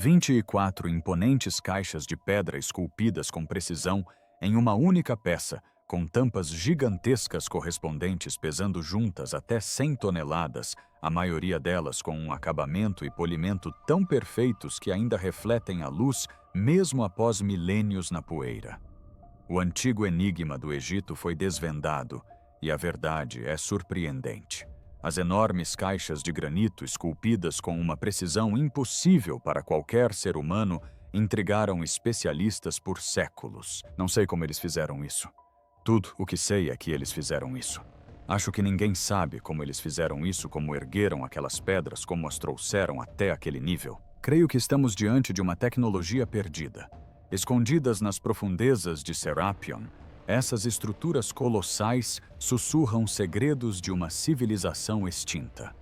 24 imponentes caixas de pedra esculpidas com precisão em uma única peça, com tampas gigantescas correspondentes pesando juntas até 100 toneladas, a maioria delas com um acabamento e polimento tão perfeitos que ainda refletem a luz mesmo após milênios na poeira. O antigo enigma do Egito foi desvendado e a verdade é surpreendente. As enormes caixas de granito esculpidas com uma precisão impossível para qualquer ser humano intrigaram especialistas por séculos. Não sei como eles fizeram isso. Tudo o que sei é que eles fizeram isso. Acho que ninguém sabe como eles fizeram isso, como ergueram aquelas pedras, como as trouxeram até aquele nível. Creio que estamos diante de uma tecnologia perdida. Escondidas nas profundezas de Serapion, essas estruturas colossais sussurram segredos de uma civilização extinta.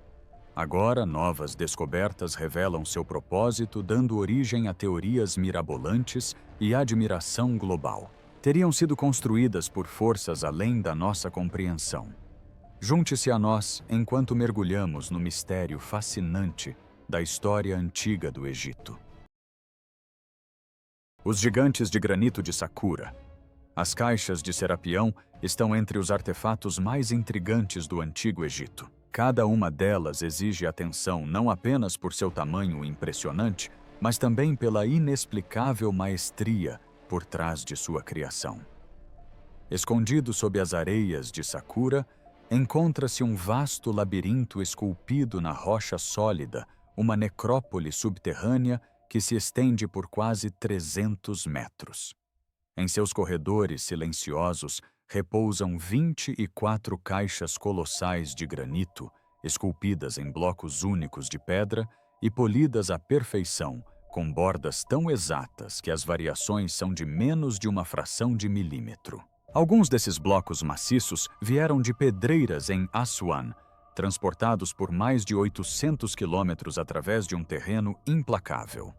Agora, novas descobertas revelam seu propósito, dando origem a teorias mirabolantes e admiração global. Teriam sido construídas por forças além da nossa compreensão. Junte-se a nós enquanto mergulhamos no mistério fascinante da história antiga do Egito. Os gigantes de granito de Saqqara. As caixas de Serapião estão entre os artefatos mais intrigantes do Antigo Egito. Cada uma delas exige atenção não apenas por seu tamanho impressionante, mas também pela inexplicável maestria por trás de sua criação. Escondido sob as areias de Saqqara, encontra-se um vasto labirinto esculpido na rocha sólida, uma necrópole subterrânea que se estende por quase 300 metros. Em seus corredores silenciosos repousam 24 caixas colossais de granito, esculpidas em blocos únicos de pedra e polidas à perfeição, com bordas tão exatas que as variações são de menos de uma fração de milímetro. Alguns desses blocos maciços vieram de pedreiras em Assuan, transportados por mais de 800 quilômetros através de um terreno implacável.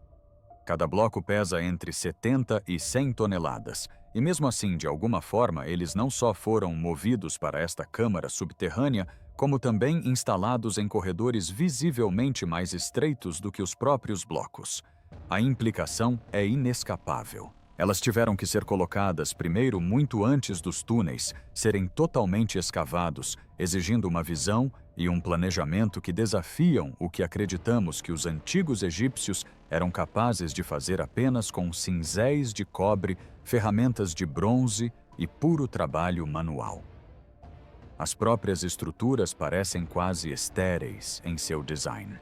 Cada bloco pesa entre 70 e 100 toneladas, e mesmo assim, de alguma forma, eles não só foram movidos para esta câmara subterrânea, como também instalados em corredores visivelmente mais estreitos do que os próprios blocos. A implicação é inescapável. Elas tiveram que ser colocadas primeiro muito antes dos túneis serem totalmente escavados, exigindo uma visão e um planejamento que desafiam o que acreditamos que os antigos egípcios eram capazes de fazer apenas com cinzéis de cobre, ferramentas de bronze e puro trabalho manual. As próprias estruturas parecem quase estéreis em seu design.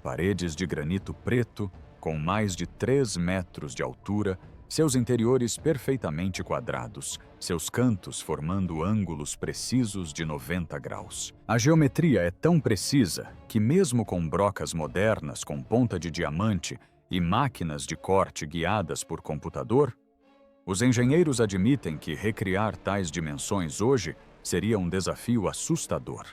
Paredes de granito preto, com mais de 3 metros de altura, seus interiores perfeitamente quadrados, seus cantos formando ângulos precisos de 90 graus. A geometria é tão precisa que, mesmo com brocas modernas com ponta de diamante e máquinas de corte guiadas por computador, os engenheiros admitem que recriar tais dimensões hoje seria um desafio assustador.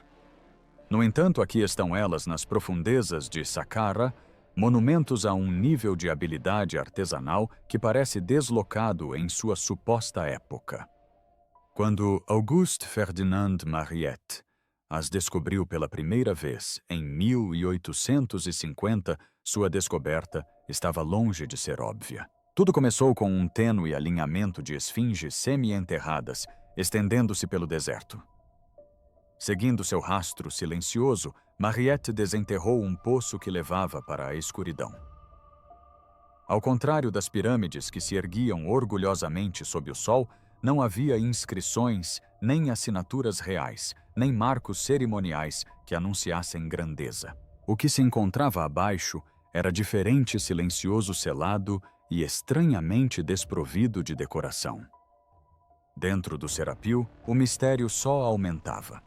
No entanto, aqui estão elas nas profundezas de Saqqara, monumentos a um nível de habilidade artesanal que parece deslocado em sua suposta época. Quando Auguste Ferdinand Mariette as descobriu pela primeira vez em 1850, sua descoberta estava longe de ser óbvia. Tudo começou com um tênue alinhamento de esfinges semi-enterradas, estendendo-se pelo deserto. Seguindo seu rastro silencioso, Mariette desenterrou um poço que levava para a escuridão. Ao contrário das pirâmides que se erguiam orgulhosamente sob o sol, não havia inscrições, nem assinaturas reais, nem marcos cerimoniais que anunciassem grandeza. O que se encontrava abaixo era diferente, silencioso, selado e estranhamente desprovido de decoração. Dentro do Serapio, o mistério só aumentava.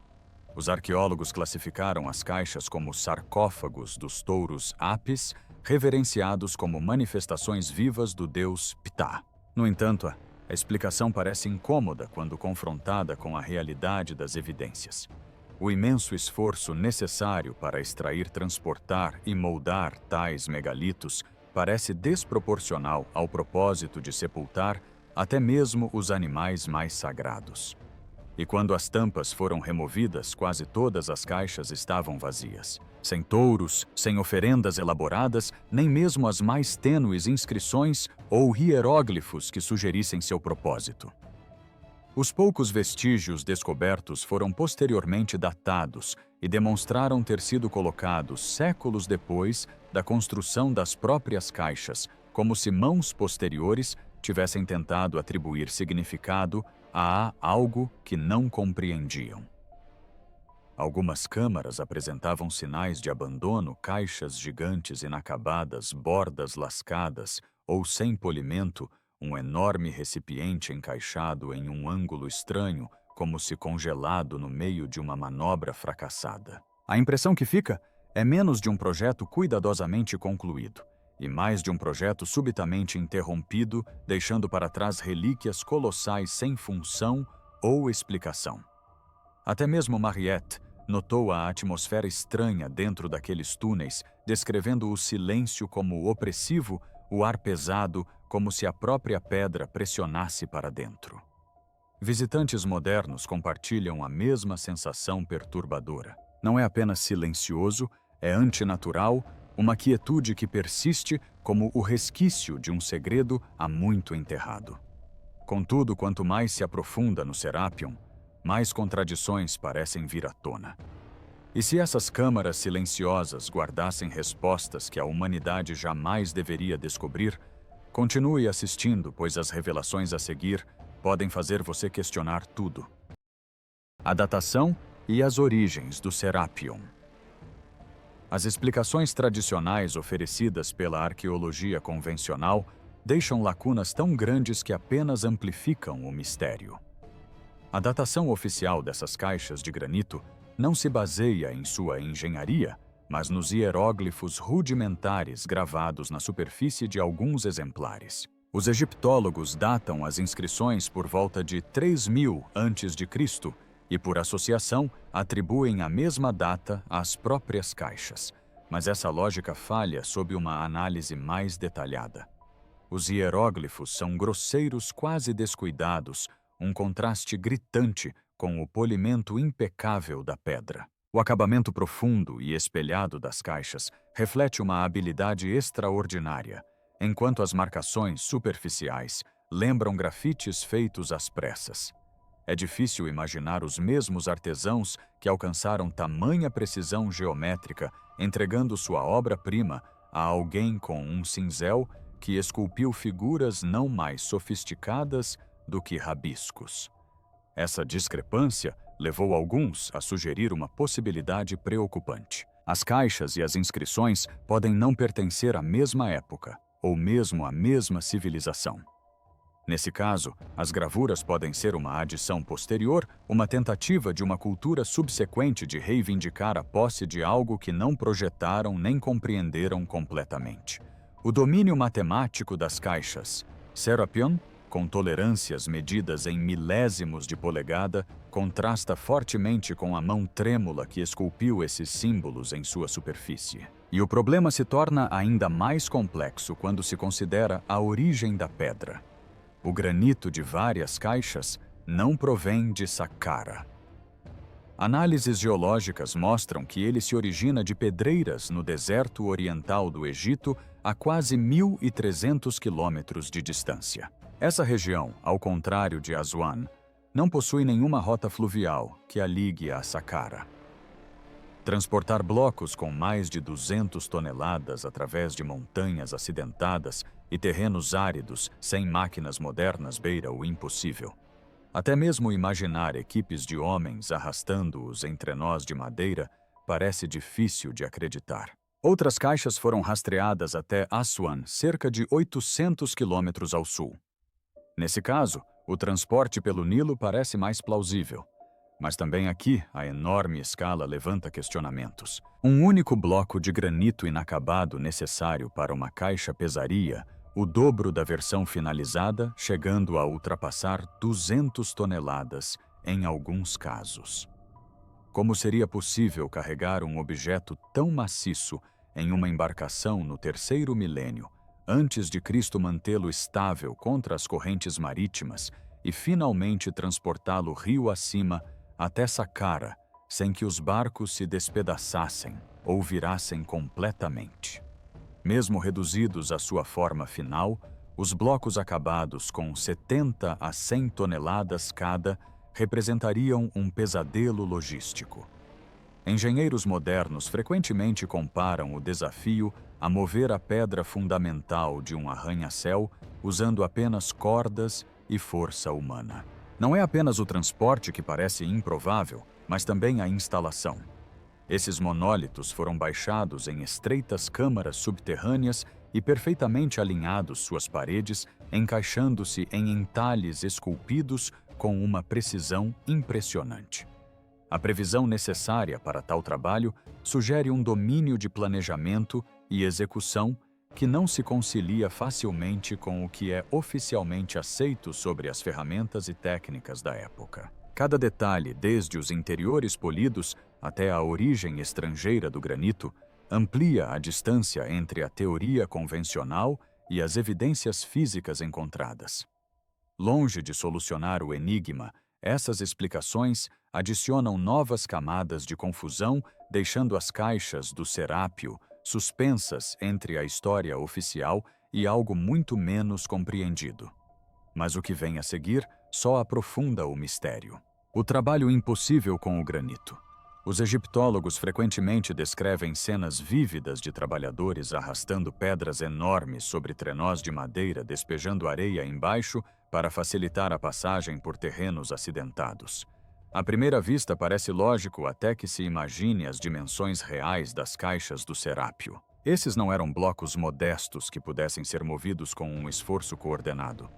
Os arqueólogos classificaram as caixas como sarcófagos dos touros Apis, reverenciados como manifestações vivas do deus Ptah. No entanto, a explicação parece incômoda quando confrontada com a realidade das evidências. O imenso esforço necessário para extrair, transportar e moldar tais megalitos parece desproporcional ao propósito de sepultar até mesmo os animais mais sagrados. E quando as tampas foram removidas, quase todas as caixas estavam vazias. Sem touros, sem oferendas elaboradas, nem mesmo as mais tênues inscrições ou hieróglifos que sugerissem seu propósito. Os poucos vestígios descobertos foram posteriormente datados e demonstraram ter sido colocados séculos depois da construção das próprias caixas, como se mãos posteriores tivessem tentado atribuir significado a algo que não compreendiam. Algumas câmaras apresentavam sinais de abandono, caixas gigantes inacabadas, bordas lascadas ou sem polimento, um enorme recipiente encaixado em um ângulo estranho, como se congelado no meio de uma manobra fracassada. A impressão que fica é menos de um projeto cuidadosamente concluído, e mais de um projeto subitamente interrompido, deixando para trás relíquias colossais sem função ou explicação. Até mesmo Mariette notou a atmosfera estranha dentro daqueles túneis, descrevendo o silêncio como opressivo, o ar pesado, como se a própria pedra pressionasse para dentro. Visitantes modernos compartilham a mesma sensação perturbadora. Não é apenas silencioso, é antinatural, uma quietude que persiste como o resquício de um segredo há muito enterrado. Contudo, quanto mais se aprofunda no Serapion, mais contradições parecem vir à tona. E se essas câmaras silenciosas guardassem respostas que a humanidade jamais deveria descobrir, continue assistindo, pois as revelações a seguir podem fazer você questionar tudo. A datação e as origens do Serapion. As explicações tradicionais oferecidas pela arqueologia convencional deixam lacunas tão grandes que apenas amplificam o mistério. A datação oficial dessas caixas de granito não se baseia em sua engenharia, mas nos hieróglifos rudimentares gravados na superfície de alguns exemplares. Os egiptólogos datam as inscrições por volta de 3000 a.C. e, por associação, atribuem a mesma data às próprias caixas. Mas essa lógica falha sob uma análise mais detalhada. Os hieróglifos são grosseiros, quase descuidados, um contraste gritante com o polimento impecável da pedra. O acabamento profundo e espelhado das caixas reflete uma habilidade extraordinária, enquanto as marcações superficiais lembram grafites feitos às pressas. É difícil imaginar os mesmos artesãos que alcançaram tamanha precisão geométrica entregando sua obra-prima a alguém com um cinzel que esculpiu figuras não mais sofisticadas do que rabiscos. Essa discrepância levou alguns a sugerir uma possibilidade preocupante. As caixas e as inscrições podem não pertencer à mesma época, ou mesmo à mesma civilização. Nesse caso, as gravuras podem ser uma adição posterior, uma tentativa de uma cultura subsequente de reivindicar a posse de algo que não projetaram nem compreenderam completamente. O domínio matemático das caixas, Serapion, com tolerâncias medidas em milésimos de polegada, contrasta fortemente com a mão trêmula que esculpiu esses símbolos em sua superfície. E o problema se torna ainda mais complexo quando se considera a origem da pedra. O granito de várias caixas não provém de Saqqara. Análises geológicas mostram que ele se origina de pedreiras no deserto oriental do Egito a quase 1.300 quilômetros de distância. Essa região, ao contrário de Aswan, não possui nenhuma rota fluvial que a ligue a Saqqara. Transportar blocos com mais de 200 toneladas através de montanhas acidentadas e terrenos áridos sem máquinas modernas beira o impossível. Até mesmo imaginar equipes de homens arrastando-os em trenós de madeira parece difícil de acreditar. Outras caixas foram rastreadas até Aswan, cerca de 800 quilômetros ao sul. Nesse caso, o transporte pelo Nilo parece mais plausível. Mas também aqui, a enorme escala levanta questionamentos. Um único bloco de granito inacabado necessário para uma caixa pesaria o dobro da versão finalizada, chegando a ultrapassar 200 toneladas em alguns casos. Como seria possível carregar um objeto tão maciço em uma embarcação no terceiro milênio, antes de Cristo mantê-lo estável contra as correntes marítimas e finalmente transportá-lo rio acima até Saqqara, sem que os barcos se despedaçassem ou virassem completamente. Mesmo reduzidos à sua forma final, os blocos acabados com 70 a 100 toneladas cada representariam um pesadelo logístico. Engenheiros modernos frequentemente comparam o desafio a mover a pedra fundamental de um arranha-céu usando apenas cordas e força humana. Não é apenas o transporte que parece improvável, mas também a instalação. Esses monólitos foram baixados em estreitas câmaras subterrâneas e perfeitamente alinhados suas paredes, encaixando-se em entalhes esculpidos com uma precisão impressionante. A previsão necessária para tal trabalho sugere um domínio de planejamento e execução que não se concilia facilmente com o que é oficialmente aceito sobre as ferramentas e técnicas da época. Cada detalhe, desde os interiores polidos até a origem estrangeira do granito, amplia a distância entre a teoria convencional e as evidências físicas encontradas. Longe de solucionar o enigma, essas explicações adicionam novas camadas de confusão, deixando as caixas do Serápio suspensas entre a história oficial e algo muito menos compreendido. Mas o que vem a seguir só aprofunda o mistério. O trabalho impossível com o granito. Os egiptólogos frequentemente descrevem cenas vívidas de trabalhadores arrastando pedras enormes sobre trenós de madeira, despejando areia embaixo para facilitar a passagem por terrenos acidentados. À primeira vista parece lógico até que se imagine as dimensões reais das caixas do Serápio. Esses não eram blocos modestos que pudessem ser movidos com um esforço coordenado.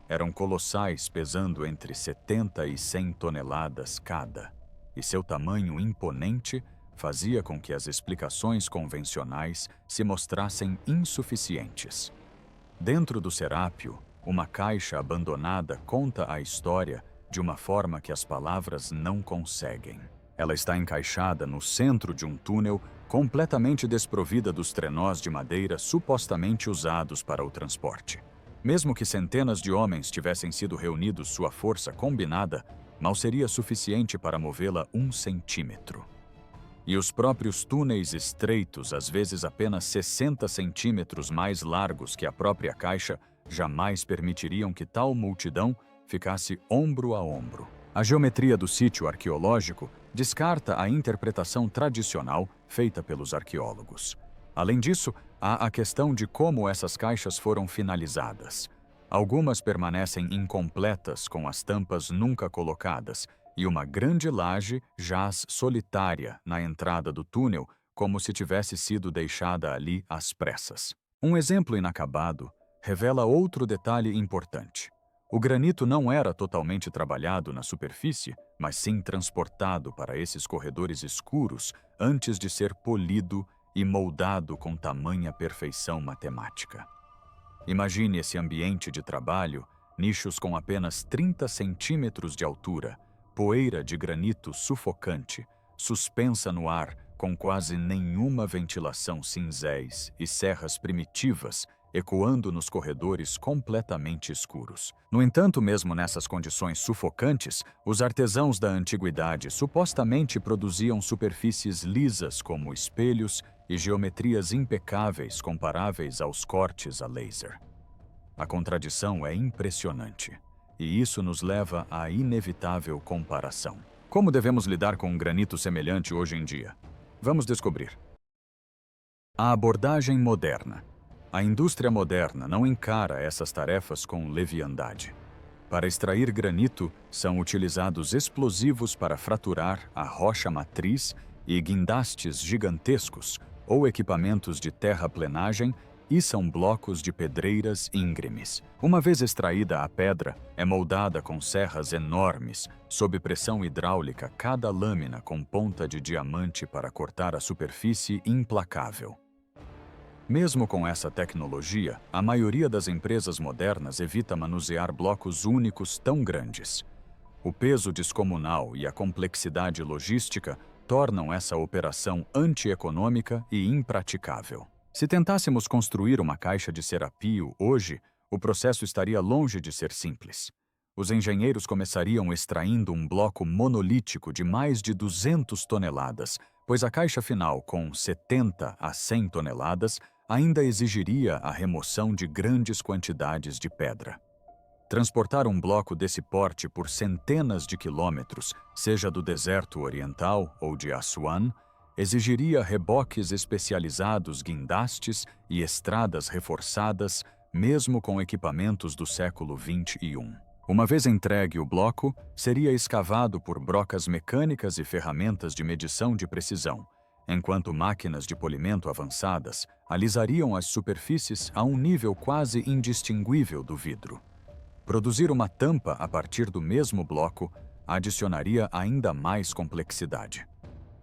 Eram colossais, pesando entre 70 e 100 toneladas cada, e seu tamanho imponente fazia com que as explicações convencionais se mostrassem insuficientes. Dentro do Serápio, uma caixa abandonada conta a história de uma forma que as palavras não conseguem. Ela está encaixada no centro de um túnel, completamente desprovida dos trenós de madeira supostamente usados para o transporte. Mesmo que centenas de homens tivessem sido reunidos, sua força combinada mal seria suficiente para movê-la 1 centímetro. E os próprios túneis estreitos, às vezes apenas 60 centímetros mais largos que a própria caixa, jamais permitiriam que tal multidão ficasse ombro a ombro. A geometria do sítio arqueológico descarta a interpretação tradicional feita pelos arqueólogos. Além disso, há a questão de como essas caixas foram finalizadas. Algumas permanecem incompletas, com as tampas nunca colocadas, e uma grande laje jaz solitária na entrada do túnel, como se tivesse sido deixada ali às pressas. Um exemplo inacabado revela outro detalhe importante. O granito não era totalmente trabalhado na superfície, mas sim transportado para esses corredores escuros antes de ser polido e moldado com tamanha perfeição matemática. Imagine esse ambiente de trabalho, nichos com apenas 30 centímetros de altura, poeira de granito sufocante, suspensa no ar com quase nenhuma ventilação cinzéis e serras primitivas ecoando nos corredores completamente escuros. No entanto, mesmo nessas condições sufocantes, os artesãos da antiguidade supostamente produziam superfícies lisas como espelhos e geometrias impecáveis comparáveis aos cortes a laser. A contradição é impressionante, e isso nos leva à inevitável comparação. Como devemos lidar com um granito semelhante hoje em dia? Vamos descobrir. A abordagem moderna. A indústria moderna não encara essas tarefas com leviandade. Para extrair granito, são utilizados explosivos para fraturar a rocha matriz e guindastes gigantescos ou equipamentos de terraplenagem e são blocos de pedreiras íngremes. Uma vez extraída a pedra, é moldada com serras enormes, sob pressão hidráulica, cada lâmina com ponta de diamante para cortar a superfície implacável. Mesmo com essa tecnologia, a maioria das empresas modernas evita manusear blocos únicos tão grandes. O peso descomunal e a complexidade logística tornam essa operação antieconômica e impraticável. Se tentássemos construir uma caixa de Serápio hoje, o processo estaria longe de ser simples. Os engenheiros começariam extraindo um bloco monolítico de mais de 200 toneladas, pois a caixa final, com 70 a 100 toneladas, ainda exigiria a remoção de grandes quantidades de pedra. Transportar um bloco desse porte por centenas de quilômetros, seja do deserto oriental ou de Assuan, exigiria reboques especializados, guindastes e estradas reforçadas, mesmo com equipamentos do século XXI. Uma vez entregue o bloco, seria escavado por brocas mecânicas e ferramentas de medição de precisão, enquanto máquinas de polimento avançadas alisariam as superfícies a um nível quase indistinguível do vidro. Produzir uma tampa a partir do mesmo bloco adicionaria ainda mais complexidade.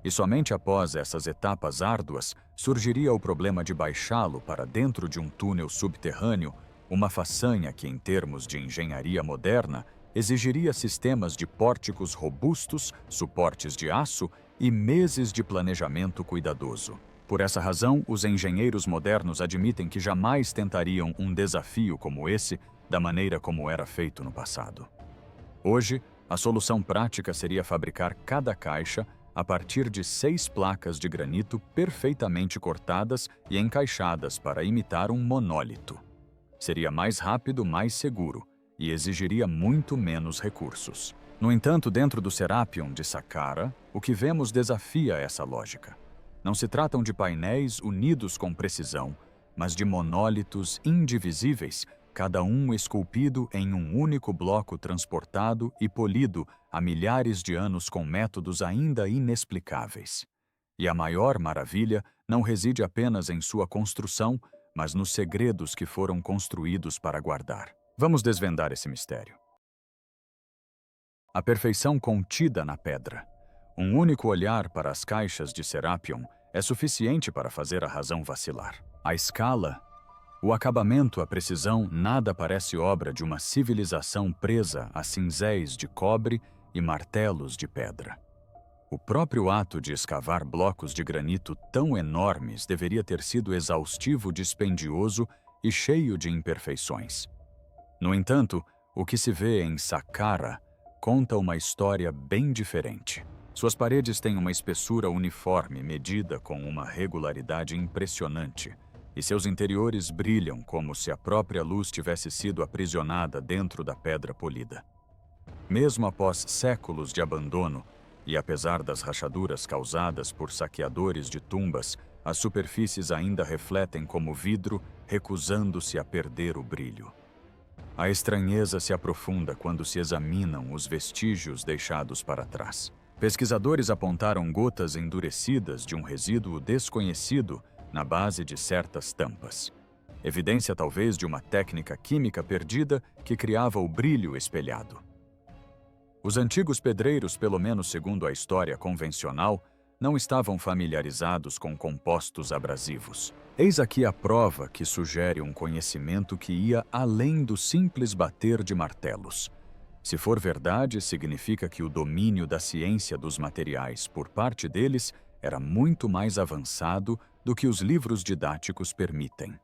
E somente após essas etapas árduas surgiria o problema de baixá-lo para dentro de um túnel subterrâneo, uma façanha que, em termos de engenharia moderna, exigiria sistemas de pórticos robustos, suportes de aço e meses de planejamento cuidadoso. Por essa razão, os engenheiros modernos admitem que jamais tentariam um desafio como esse da maneira como era feito no passado. Hoje, a solução prática seria fabricar cada caixa a partir de 6 placas de granito perfeitamente cortadas e encaixadas para imitar um monólito. Seria mais rápido, mais seguro e exigiria muito menos recursos. No entanto, dentro do Serapion de Saqqara, o que vemos desafia essa lógica. Não se tratam de painéis unidos com precisão, mas de monólitos indivisíveis, cada um esculpido em um único bloco transportado e polido há milhares de anos com métodos ainda inexplicáveis. E a maior maravilha não reside apenas em sua construção, mas nos segredos que foram construídos para guardar. Vamos desvendar esse mistério. A perfeição contida na pedra. Um único olhar para as caixas de Serapion é suficiente para fazer a razão vacilar. A escala, o acabamento, a precisão, nada parece obra de uma civilização presa a cinzéis de cobre e martelos de pedra. O próprio ato de escavar blocos de granito tão enormes deveria ter sido exaustivo, dispendioso e cheio de imperfeições. No entanto, o que se vê em Saqqara conta uma história bem diferente. Suas paredes têm uma espessura uniforme, medida com uma regularidade impressionante, e seus interiores brilham como se a própria luz tivesse sido aprisionada dentro da pedra polida. Mesmo após séculos de abandono, e apesar das rachaduras causadas por saqueadores de tumbas, as superfícies ainda refletem como vidro, recusando-se a perder o brilho. A estranheza se aprofunda quando se examinam os vestígios deixados para trás. Pesquisadores apontaram gotas endurecidas de um resíduo desconhecido na base de certas tampas. Evidência talvez de uma técnica química perdida que criava o brilho espelhado. Os antigos pedreiros, pelo menos segundo a história convencional, não estavam familiarizados com compostos abrasivos. Eis aqui a prova que sugere um conhecimento que ia além do simples bater de martelos. Se for verdade, significa que o domínio da ciência dos materiais por parte deles era muito mais avançado do que os livros didáticos permitem.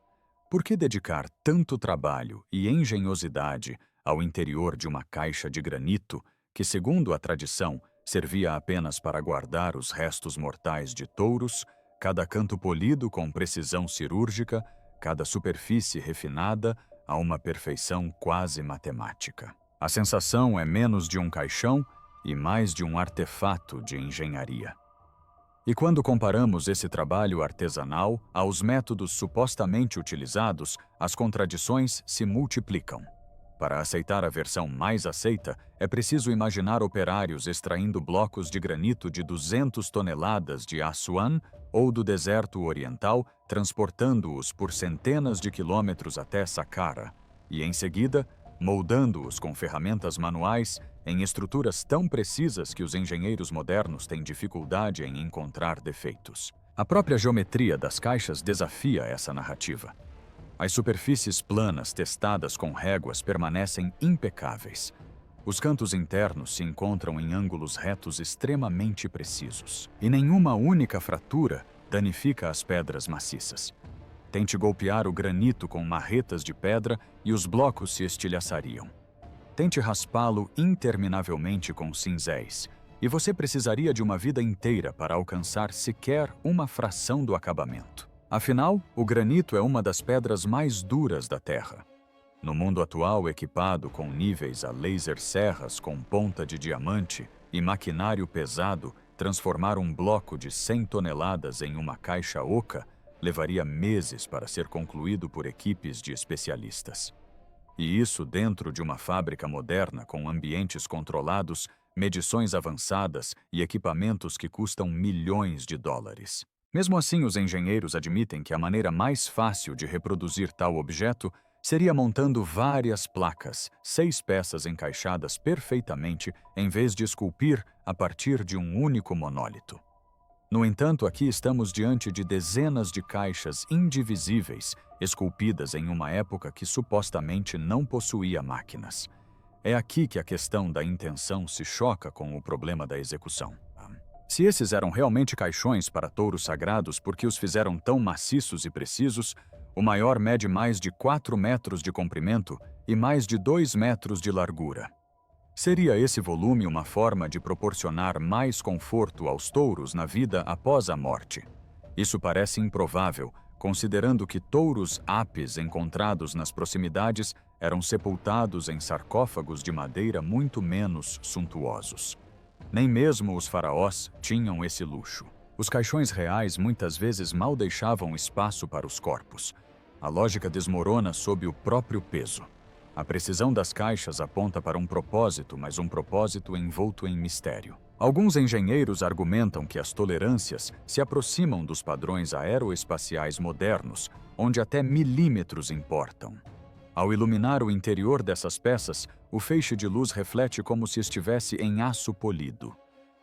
Por que dedicar tanto trabalho e engenhosidade ao interior de uma caixa de granito que, segundo a tradição, servia apenas para guardar os restos mortais de touros, cada canto polido com precisão cirúrgica, cada superfície refinada a uma perfeição quase matemática? A sensação é menos de um caixão e mais de um artefato de engenharia. E quando comparamos esse trabalho artesanal aos métodos supostamente utilizados, as contradições se multiplicam. Para aceitar a versão mais aceita, é preciso imaginar operários extraindo blocos de granito de 200 toneladas de Assuan ou do deserto oriental, transportando-os por centenas de quilômetros até Saqqara, e em seguida, moldando-os com ferramentas manuais em estruturas tão precisas que os engenheiros modernos têm dificuldade em encontrar defeitos. A própria geometria das caixas desafia essa narrativa. As superfícies planas testadas com réguas permanecem impecáveis. Os cantos internos se encontram em ângulos retos extremamente precisos, e nenhuma única fratura danifica as pedras maciças. Tente golpear o granito com marretas de pedra e os blocos se estilhaçariam. Tente raspá-lo interminavelmente com cinzéis, e você precisaria de uma vida inteira para alcançar sequer uma fração do acabamento. Afinal, o granito é uma das pedras mais duras da Terra. No mundo atual, equipado com níveis a laser serras com ponta de diamante e maquinário pesado, transformar um bloco de 100 toneladas em uma caixa oca levaria meses para ser concluído por equipes de especialistas. E isso dentro de uma fábrica moderna com ambientes controlados, medições avançadas e equipamentos que custam milhões de dólares. Mesmo assim, os engenheiros admitem que a maneira mais fácil de reproduzir tal objeto seria montando várias placas, 6 peças encaixadas perfeitamente, em vez de esculpir a partir de um único monólito. No entanto, aqui estamos diante de dezenas de caixas indivisíveis, esculpidas em uma época que supostamente não possuía máquinas. É aqui que a questão da intenção se choca com o problema da execução. Se esses eram realmente caixões para touros sagrados porque os fizeram tão maciços e precisos, o maior mede mais de 4 metros de comprimento e mais de 2 metros de largura. Seria esse volume uma forma de proporcionar mais conforto aos touros na vida após a morte? Isso parece improvável, considerando que touros apes encontrados nas proximidades eram sepultados em sarcófagos de madeira muito menos suntuosos. Nem mesmo os faraós tinham esse luxo. Os caixões reais muitas vezes mal deixavam espaço para os corpos. A lógica desmorona sob o próprio peso. A precisão das caixas aponta para um propósito, mas um propósito envolto em mistério. Alguns engenheiros argumentam que as tolerâncias se aproximam dos padrões aeroespaciais modernos, onde até milímetros importam. Ao iluminar o interior dessas peças, o feixe de luz reflete como se estivesse em aço polido.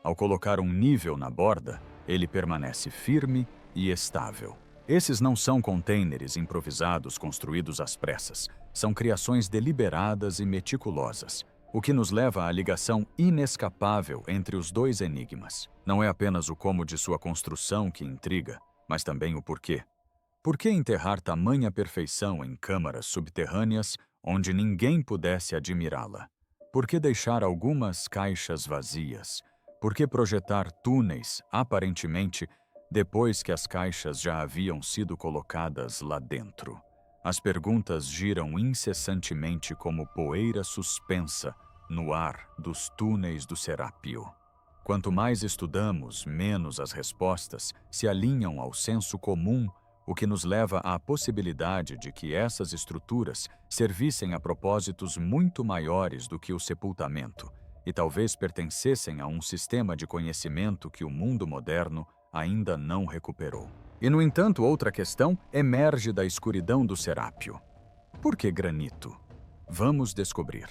Ao colocar um nível na borda, ele permanece firme e estável. Esses não são contêineres improvisados construídos às pressas. São criações deliberadas e meticulosas, o que nos leva à ligação inescapável entre os dois enigmas. Não é apenas o como de sua construção que intriga, mas também o porquê. Por que enterrar tamanha perfeição em câmaras subterrâneas onde ninguém pudesse admirá-la? Por que deixar algumas caixas vazias? Por que projetar túneis, aparentemente, depois que as caixas já haviam sido colocadas lá dentro? As perguntas giram incessantemente como poeira suspensa no ar dos túneis do Serápio. Quanto mais estudamos, menos as respostas se alinham ao senso comum, o que nos leva à possibilidade de que essas estruturas servissem a propósitos muito maiores do que o sepultamento e talvez pertencessem a um sistema de conhecimento que o mundo moderno ainda não recuperou. E, no entanto, outra questão emerge da escuridão do Serápio. Por que granito? Vamos descobrir.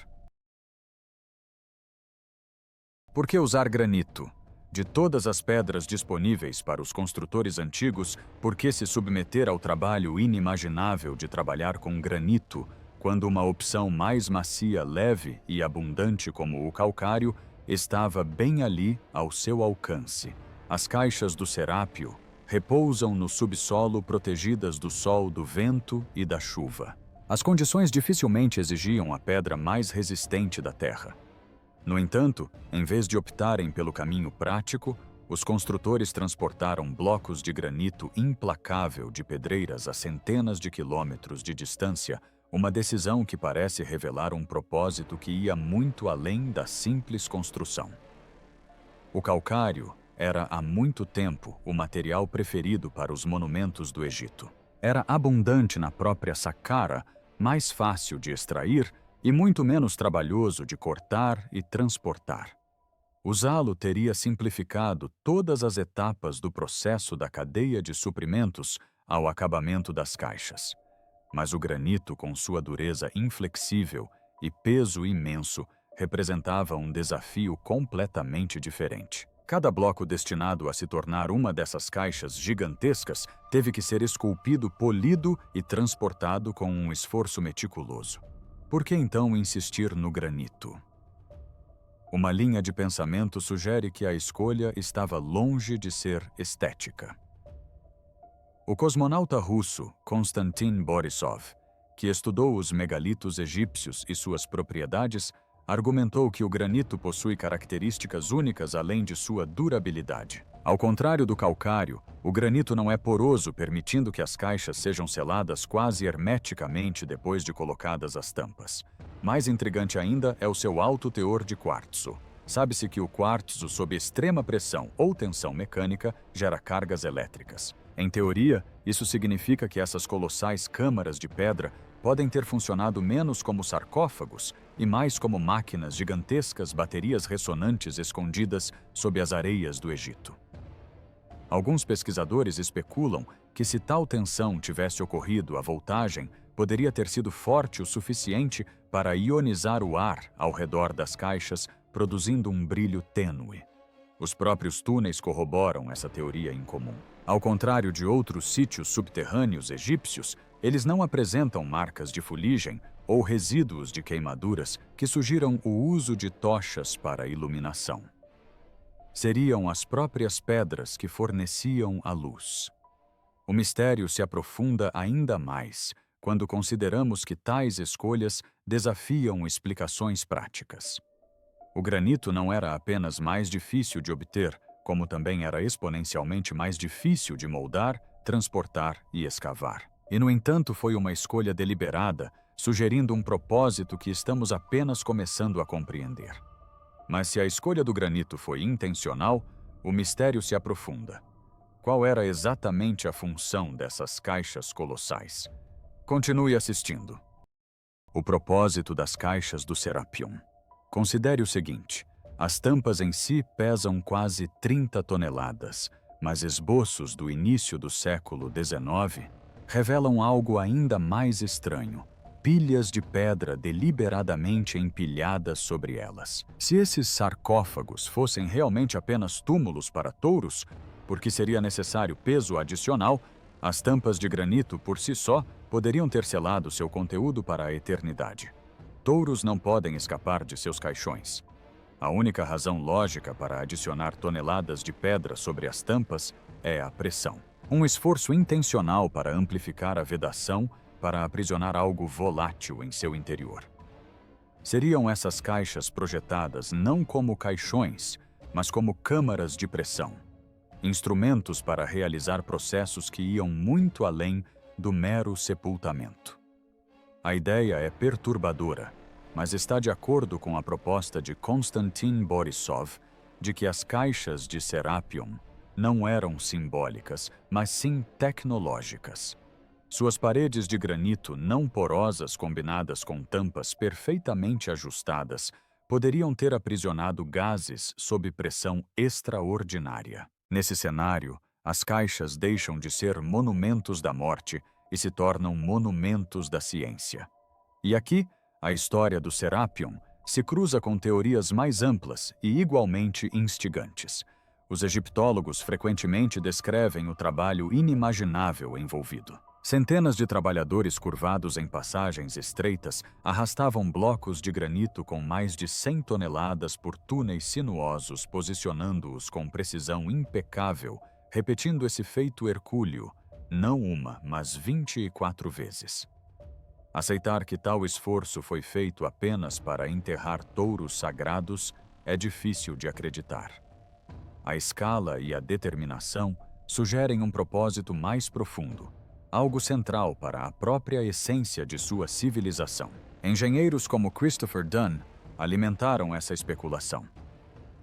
Por que usar granito? De todas as pedras disponíveis para os construtores antigos, por que se submeter ao trabalho inimaginável de trabalhar com granito, quando uma opção mais macia, leve e abundante como o calcário estava bem ali ao seu alcance? As caixas do Serápio repousam no subsolo protegidas do sol, do vento e da chuva. As condições dificilmente exigiam a pedra mais resistente da Terra. No entanto, em vez de optarem pelo caminho prático, os construtores transportaram blocos de granito implacável de pedreiras a centenas de quilômetros de distância, uma decisão que parece revelar um propósito que ia muito além da simples construção. O calcário era há muito tempo o material preferido para os monumentos do Egito. Era abundante na própria Saqqara, mais fácil de extrair e muito menos trabalhoso de cortar e transportar. Usá-lo teria simplificado todas as etapas do processo da cadeia de suprimentos ao acabamento das caixas. Mas o granito, com sua dureza inflexível e peso imenso, representava um desafio completamente diferente. Cada bloco destinado a se tornar uma dessas caixas gigantescas teve que ser esculpido, polido e transportado com um esforço meticuloso. Por que então insistir no granito? Uma linha de pensamento sugere que a escolha estava longe de ser estética. O cosmonauta russo Konstantin Borisov, que estudou os megalitos egípcios e suas propriedades, argumentou que o granito possui características únicas além de sua durabilidade. Ao contrário do calcário, o granito não é poroso, permitindo que as caixas sejam seladas quase hermeticamente depois de colocadas as tampas. Mais intrigante ainda é o seu alto teor de quartzo. Sabe-se que o quartzo, sob extrema pressão ou tensão mecânica, gera cargas elétricas. Em teoria, isso significa que essas colossais câmaras de pedra podem ter funcionado menos como sarcófagos e mais como máquinas gigantescas, baterias ressonantes escondidas sob as areias do Egito. Alguns pesquisadores especulam que, se tal tensão tivesse ocorrido, a voltagem poderia ter sido forte o suficiente para ionizar o ar ao redor das caixas, produzindo um brilho tênue. Os próprios túneis corroboram essa teoria incomum. Ao contrário de outros sítios subterrâneos egípcios, eles não apresentam marcas de fuligem ou resíduos de queimaduras que sugiram o uso de tochas para iluminação. Seriam as próprias pedras que forneciam a luz. O mistério se aprofunda ainda mais quando consideramos que tais escolhas desafiam explicações práticas. O granito não era apenas mais difícil de obter, como também era exponencialmente mais difícil de moldar, transportar e escavar. E, no entanto, foi uma escolha deliberada, sugerindo um propósito que estamos apenas começando a compreender. Mas se a escolha do granito foi intencional, o mistério se aprofunda. Qual era exatamente a função dessas caixas colossais? Continue assistindo. O propósito das caixas do Serapion. Considere o seguinte: as tampas em si pesam quase 30 toneladas, mas esboços do início do século XIX revelam algo ainda mais estranho: pilhas de pedra deliberadamente empilhadas sobre elas. Se esses sarcófagos fossem realmente apenas túmulos para touros, porque seria necessário peso adicional, as tampas de granito por si só poderiam ter selado seu conteúdo para a eternidade. Touros não podem escapar de seus caixões. A única razão lógica para adicionar toneladas de pedra sobre as tampas é a pressão. Um esforço intencional para amplificar a vedação, para aprisionar algo volátil em seu interior. Seriam essas caixas projetadas não como caixões, mas como câmaras de pressão, instrumentos para realizar processos que iam muito além do mero sepultamento. A ideia é perturbadora, mas está de acordo com a proposta de Konstantin Borisov de que as caixas de Serapion não eram simbólicas, mas sim tecnológicas. Suas paredes de granito não porosas combinadas com tampas perfeitamente ajustadas poderiam ter aprisionado gases sob pressão extraordinária. Nesse cenário, as caixas deixam de ser monumentos da morte e se tornam monumentos da ciência. E aqui, a história do Serapion se cruza com teorias mais amplas e igualmente instigantes. Os egiptólogos frequentemente descrevem o trabalho inimaginável envolvido. Centenas de trabalhadores curvados em passagens estreitas arrastavam blocos de granito com mais de 100 toneladas por túneis sinuosos, posicionando-os com precisão impecável, repetindo esse feito hercúleo, não uma, mas 24 vezes. Aceitar que tal esforço foi feito apenas para enterrar touros sagrados é difícil de acreditar. A escala e a determinação sugerem um propósito mais profundo, algo central para a própria essência de sua civilização. Engenheiros como Christopher Dunn alimentaram essa especulação.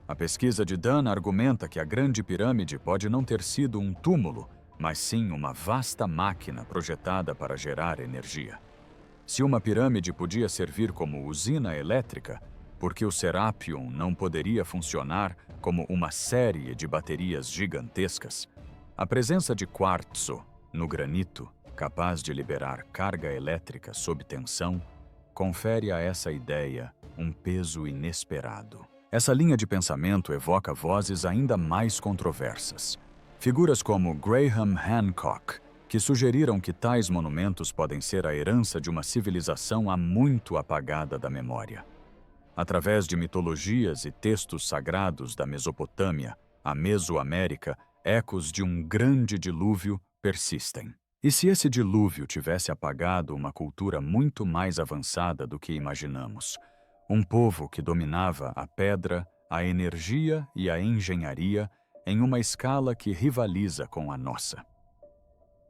A pesquisa de Dunn argumenta que a Grande Pirâmide pode não ter sido um túmulo, mas sim uma vasta máquina projetada para gerar energia. Se uma pirâmide podia servir como usina elétrica, por que o Serapion não poderia funcionar como uma série de baterias gigantescas? A presença de quartzo no granito, capaz de liberar carga elétrica sob tensão, confere a essa ideia um peso inesperado. Essa linha de pensamento evoca vozes ainda mais controversas. Figuras como Graham Hancock, que sugeriram que tais monumentos podem ser a herança de uma civilização há muito apagada da memória. Através de mitologias e textos sagrados da Mesopotâmia à Mesoamérica, ecos de um grande dilúvio persistem. E se esse dilúvio tivesse apagado uma cultura muito mais avançada do que imaginamos? Um povo que dominava a pedra, a energia e a engenharia em uma escala que rivaliza com a nossa.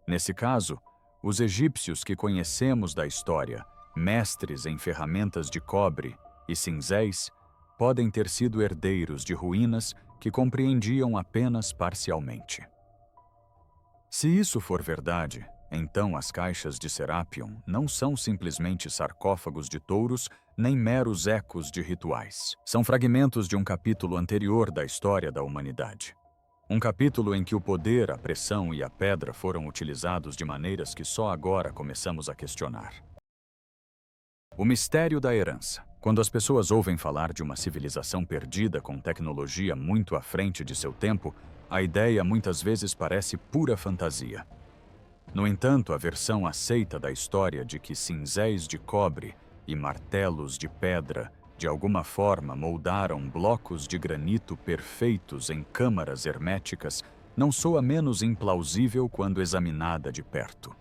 Nesse caso, os egípcios que conhecemos da história, mestres em ferramentas de cobre e cinzéis, podem ter sido herdeiros de ruínas que compreendiam apenas parcialmente. Se isso for verdade, então as caixas de Serapion não são simplesmente sarcófagos de touros nem meros ecos de rituais. São fragmentos de um capítulo anterior da história da humanidade. Um capítulo em que o poder, a pressão e a pedra foram utilizados de maneiras que só agora começamos a questionar. O mistério da herança. Quando as pessoas ouvem falar de uma civilização perdida com tecnologia muito à frente de seu tempo, a ideia muitas vezes parece pura fantasia. No entanto, a versão aceita da história de que cinzéis de cobre e martelos de pedra de alguma forma moldaram blocos de granito perfeitos em câmaras herméticas não soa menos implausível quando examinada de perto.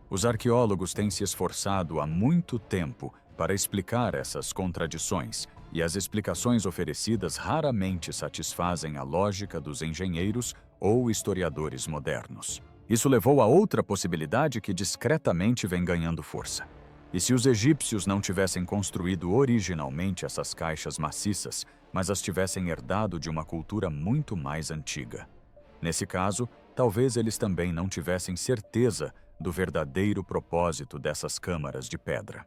Os arqueólogos têm se esforçado há muito tempo para explicar essas contradições, e as explicações oferecidas raramente satisfazem a lógica dos engenheiros ou historiadores modernos. Isso levou a outra possibilidade que discretamente vem ganhando força. E se os egípcios não tivessem construído originalmente essas caixas maciças, mas as tivessem herdado de uma cultura muito mais antiga? Nesse caso, talvez eles também não tivessem certeza do verdadeiro propósito dessas câmaras de pedra.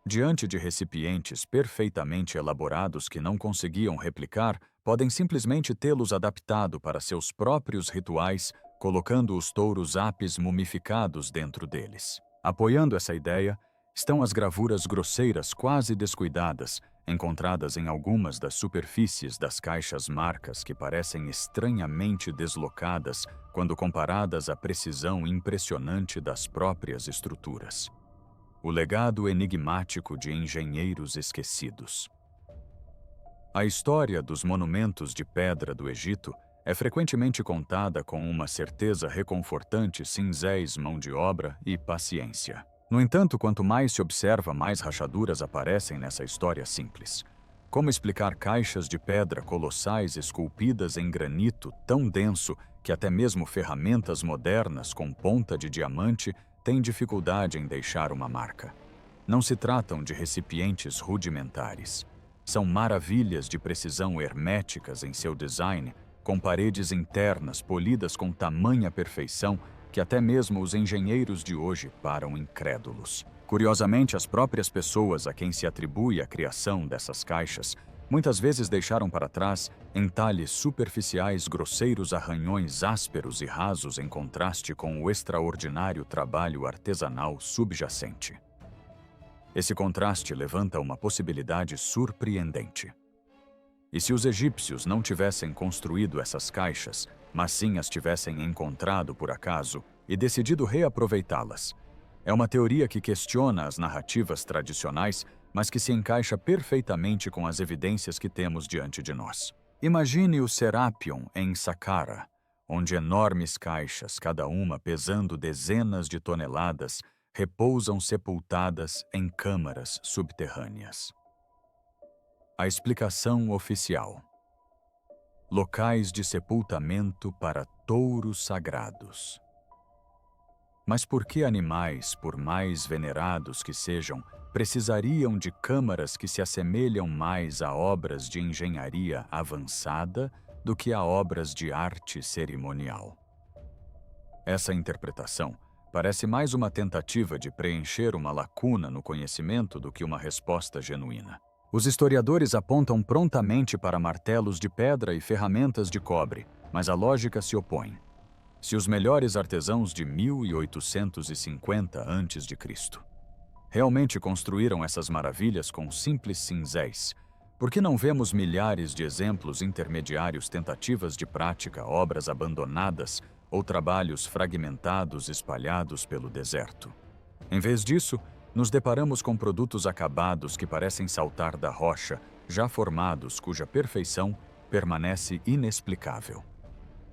Diante de recipientes perfeitamente elaborados que não conseguiam replicar, podem simplesmente tê-los adaptado para seus próprios rituais, colocando os touros apis mumificados dentro deles. Apoiando essa ideia, estão as gravuras grosseiras quase descuidadas, encontradas em algumas das superfícies das caixas marcas que parecem estranhamente deslocadas quando comparadas à precisão impressionante das próprias estruturas. O legado enigmático de engenheiros esquecidos. A história dos monumentos de pedra do Egito é frequentemente contada com uma certeza reconfortante: cinzéis, mão de obra e paciência. No entanto, quanto mais se observa, mais rachaduras aparecem nessa história simples. Como explicar caixas de pedra colossais esculpidas em granito tão denso que até mesmo ferramentas modernas com ponta de diamante têm dificuldade em deixar uma marca? Não se tratam de recipientes rudimentares. São maravilhas de precisão herméticas em seu design, com paredes internas polidas com tamanha perfeição que até mesmo os engenheiros de hoje param incrédulos. Curiosamente, as próprias pessoas a quem se atribui a criação dessas caixas muitas vezes deixaram para trás entalhes superficiais grosseiros arranhões ásperos e rasos em contraste com o extraordinário trabalho artesanal subjacente. Esse contraste levanta uma possibilidade surpreendente. E se os egípcios não tivessem construído essas caixas, mas sim as tivessem encontrado por acaso e decidido reaproveitá-las? É uma teoria que questiona as narrativas tradicionais, mas que se encaixa perfeitamente com as evidências que temos diante de nós. Imagine o Serapion em Saqqara, onde enormes caixas, cada uma pesando dezenas de toneladas, repousam sepultadas em câmaras subterrâneas. A explicação oficial: locais de sepultamento para touros sagrados. Mas por que animais, por mais venerados que sejam, precisariam de câmaras que se assemelham mais a obras de engenharia avançada do que a obras de arte cerimonial? Essa interpretação parece mais uma tentativa de preencher uma lacuna no conhecimento do que uma resposta genuína. Os historiadores apontam prontamente para martelos de pedra e ferramentas de cobre, mas a lógica se opõe. Se os melhores artesãos de 1850 a.C. realmente construíram essas maravilhas com simples cinzéis, por que não vemos milhares de exemplos intermediários, tentativas de prática, obras abandonadas ou trabalhos fragmentados espalhados pelo deserto? Em vez disso, nos deparamos com produtos acabados que parecem saltar da rocha, já formados, cuja perfeição permanece inexplicável.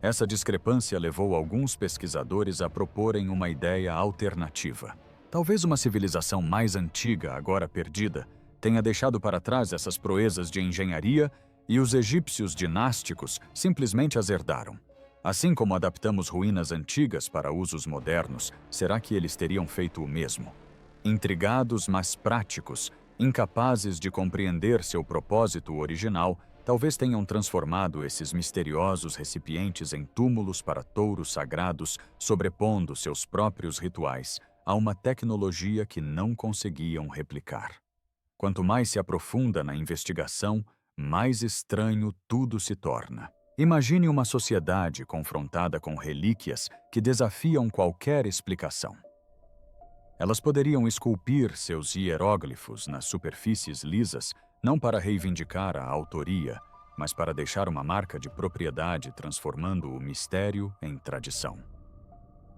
Essa discrepância levou alguns pesquisadores a proporem uma ideia alternativa. Talvez uma civilização mais antiga, agora perdida, tenha deixado para trás essas proezas de engenharia e os egípcios dinásticos simplesmente as herdaram. Assim como adaptamos ruínas antigas para usos modernos, será que eles teriam feito o mesmo? Intrigados, mas práticos, incapazes de compreender seu propósito original, talvez tenham transformado esses misteriosos recipientes em túmulos para touros sagrados, sobrepondo seus próprios rituais a uma tecnologia que não conseguiam replicar. Quanto mais se aprofunda na investigação, mais estranho tudo se torna. Imagine uma sociedade confrontada com relíquias que desafiam qualquer explicação. Elas poderiam esculpir seus hieróglifos nas superfícies lisas, não para reivindicar a autoria, mas para deixar uma marca de propriedade, transformando o mistério em tradição.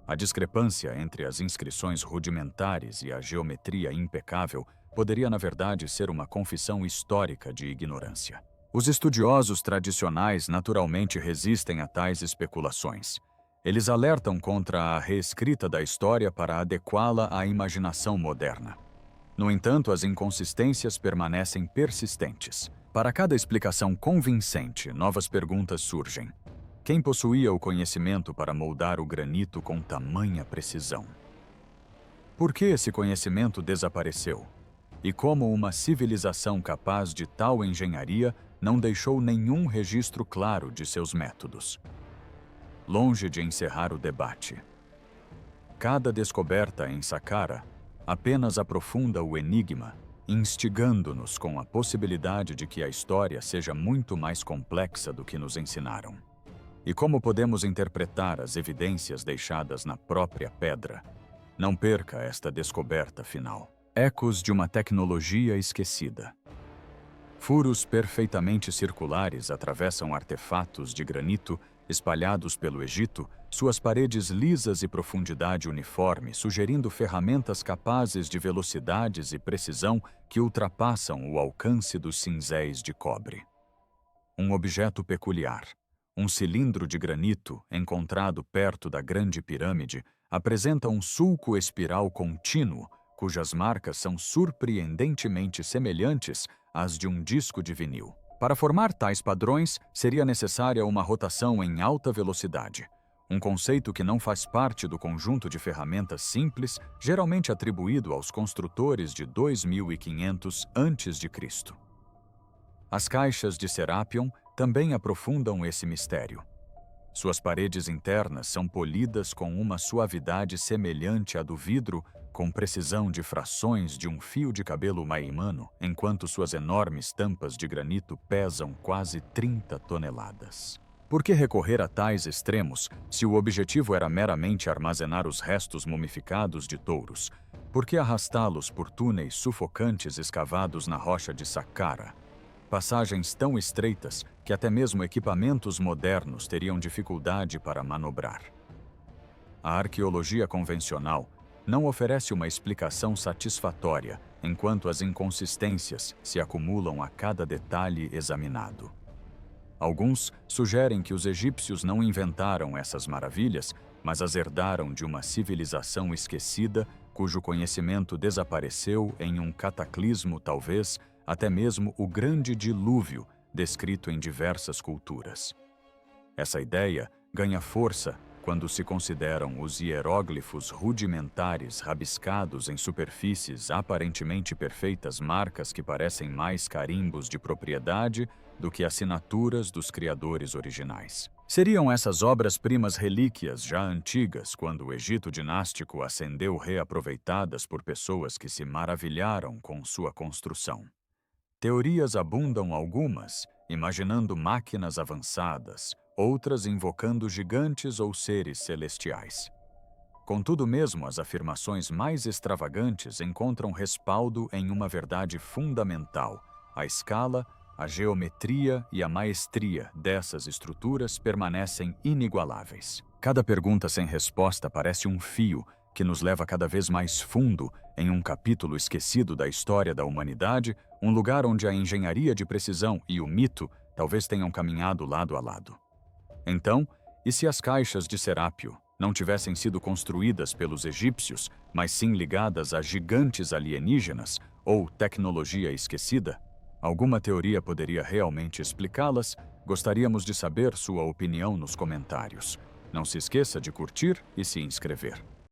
A discrepância entre as inscrições rudimentares e a geometria impecável poderia, na verdade, ser uma confissão histórica de ignorância. Os estudiosos tradicionais naturalmente resistem a tais especulações. Eles alertam contra a reescrita da história para adequá-la à imaginação moderna. No entanto, as inconsistências permanecem persistentes. Para cada explicação convincente, novas perguntas surgem. Quem possuía o conhecimento para moldar o granito com tamanha precisão? Por que esse conhecimento desapareceu? E como uma civilização capaz de tal engenharia não deixou nenhum registro claro de seus métodos? Longe de encerrar o debate, cada descoberta em Saqqara apenas aprofunda o enigma, instigando-nos com a possibilidade de que a história seja muito mais complexa do que nos ensinaram. E como podemos interpretar as evidências deixadas na própria pedra? Não perca esta descoberta final. Ecos de uma tecnologia esquecida. Furos perfeitamente circulares atravessam artefatos de granito espalhados pelo Egito, suas paredes lisas e profundidade uniforme, sugerindo ferramentas capazes de velocidades e precisão que ultrapassam o alcance dos cinzéis de cobre. Um objeto peculiar, um cilindro de granito encontrado perto da Grande Pirâmide, apresenta um sulco espiral contínuo, cujas marcas são surpreendentemente semelhantes às de um disco de vinil. Para formar tais padrões, seria necessária uma rotação em alta velocidade, um conceito que não faz parte do conjunto de ferramentas simples geralmente atribuído aos construtores de 2500 a.C. As caixas de Serapion também aprofundam esse mistério. Suas paredes internas são polidas com uma suavidade semelhante à do vidro, com precisão de frações de um fio de cabelo maimano, enquanto suas enormes tampas de granito pesam quase 30 toneladas. Por que recorrer a tais extremos, se o objetivo era meramente armazenar os restos mumificados de touros? Por que arrastá-los por túneis sufocantes escavados na rocha de Saqqara? Passagens tão estreitas que até mesmo equipamentos modernos teriam dificuldade para manobrar. A arqueologia convencional não oferece uma explicação satisfatória, enquanto as inconsistências se acumulam a cada detalhe examinado. Alguns sugerem que os egípcios não inventaram essas maravilhas, mas as herdaram de uma civilização esquecida, cujo conhecimento desapareceu em um cataclismo, talvez até mesmo o grande dilúvio, descrito em diversas culturas. Essa ideia ganha força quando se consideram os hieróglifos rudimentares rabiscados em superfícies aparentemente perfeitas, marcas que parecem mais carimbos de propriedade do que assinaturas dos criadores originais. Seriam essas obras-primas relíquias já antigas quando o Egito dinástico ascendeu, reaproveitadas por pessoas que se maravilharam com sua construção. Teorias abundam, algumas imaginando máquinas avançadas, outras invocando gigantes ou seres celestiais. Contudo, mesmo as afirmações mais extravagantes encontram respaldo em uma verdade fundamental: a escala, a geometria e a maestria dessas estruturas permanecem inigualáveis. Cada pergunta sem resposta parece um fio que nos leva cada vez mais fundo em um capítulo esquecido da história da humanidade, um lugar onde a engenharia de precisão e o mito talvez tenham caminhado lado a lado. Então, e se as caixas de Serápio não tivessem sido construídas pelos egípcios, mas sim ligadas a gigantes alienígenas, Ou tecnologia esquecida? Alguma teoria poderia realmente explicá-las? Gostaríamos de saber sua opinião nos comentários. Não se esqueça de curtir e se inscrever.